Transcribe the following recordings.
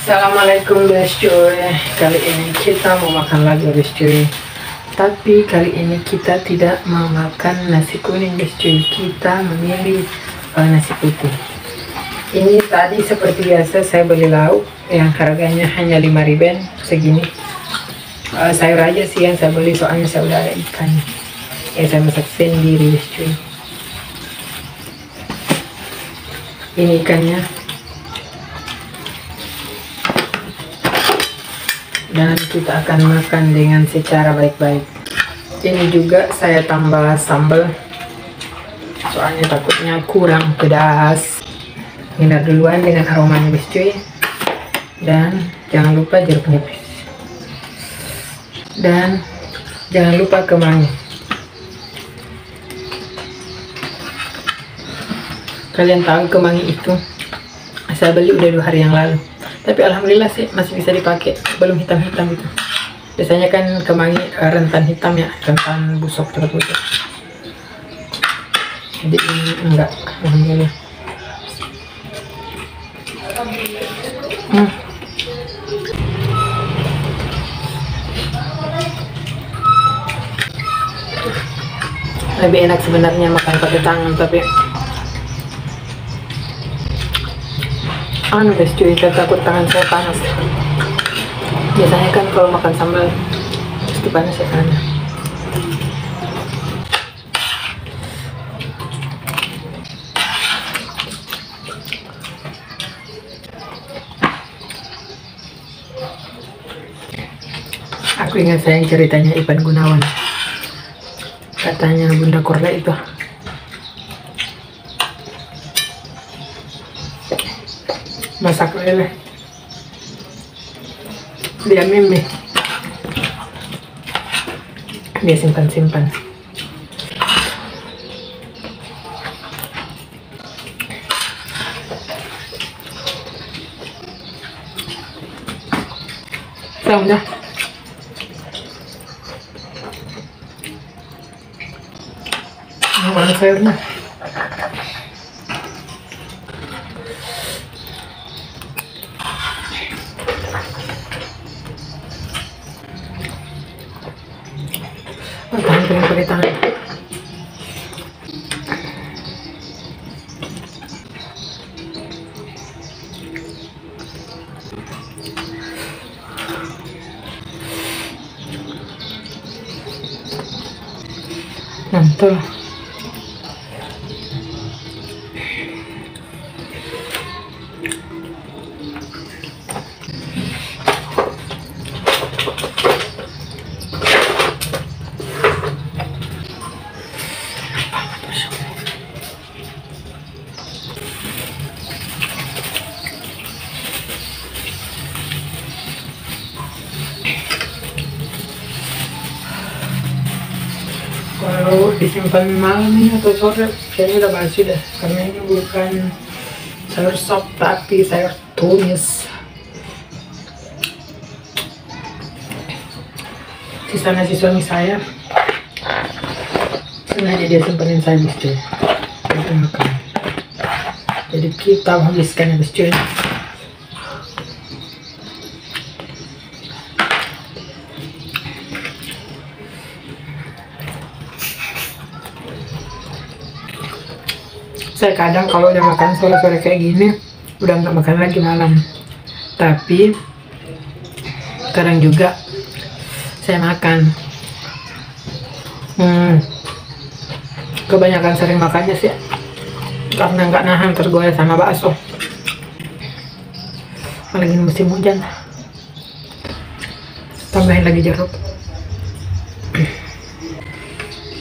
Assalamualaikum guys cuy. Kali ini kita mau makan lagi guys cuy. Tapi kali ini kita tidak mau makan nasi kuning guys cuy. Kita memilih nasi putih. Ini tadi seperti biasa saya beli lauk yang harganya hanya 5.000 segini. Sayur aja sih yang saya beli soalnya saya udah ada ikan. Saya masak sendiri guys cuy. Ini ikannya. Dan kita akan makan dengan secara baik-baik. Ini juga saya tambah sambal. Soalnya takutnya kurang pedas. Hindar duluan dengan aromanya guys cuy. Dan jangan lupa jeruk nipis. Dan jangan lupa kemangi. Kalian tahu kemangi itu saya beli udah 2 hari yang lalu, tapi alhamdulillah sih masih bisa dipakai, belum hitam-hitam gitu. Biasanya kan kemangi rentan hitam ya, rentan busuk, cepat busuk. Jadi ini enggak, alhamdulillah. Lebih enak sebenarnya makan pakai tangan, tapi guys cuy, saya takut tangan saya panas. Biasanya kan kalau makan sambal pasti panas ya tangannya. Aku ingat sayang ceritanya Ipan Gunawan. Katanya Bunda Korla itu masak lele, dia mimi, dia simpan-simpan. Udah mana sayurnya? Tangan pakai tangan. Mantul. Kalau disimpan malam ini atau sore kayaknya udah basi deh, karena ini bukan sayur sop tapi sayur tumis. Sisa nasi suami saya sengaja dia simpanin saya guys cuy, kita makan. Jadi kita habiskan ya guys cuy. Saya kadang kalau udah makan sore-sore kayak gini udah nggak makan lagi malam, tapi kadang juga saya makan. Kebanyakan sering makannya sih karena nggak nahan tergoyah sama bakso, apalagi musim hujan. Tambahin lagi jeruk,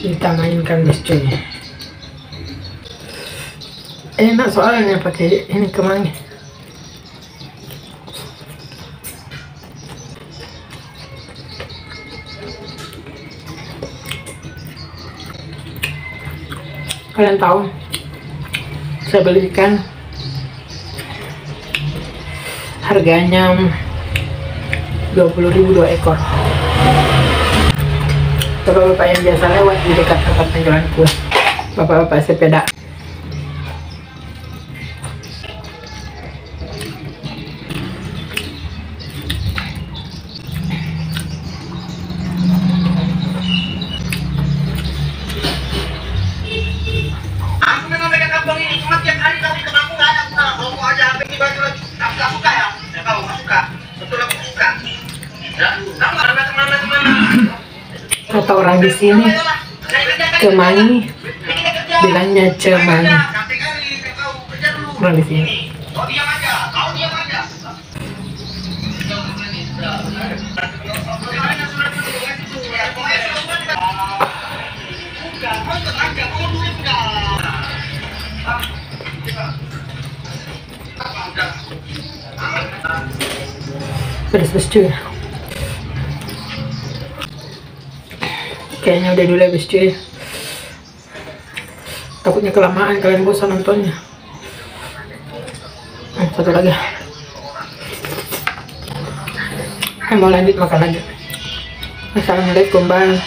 kita mainkan guys cuy. Enak soalnya pakai ini kemangi. Kalian tahu saya beli ikan harganya 20.000 2 ekor. Bapak-bapak yang biasa lewat di dekat tempat penjualan kue, bapak-bapak sepeda. Kata orang di sini kemangi, bilangnya cemani. Orang di sini. Pedas cuy. Kayaknya udah dulu ya cuy. Takutnya kelamaan kalian bosan nontonnya. Satu lagi. Mau lanjut makan lagi. Assalamualaikum, bye.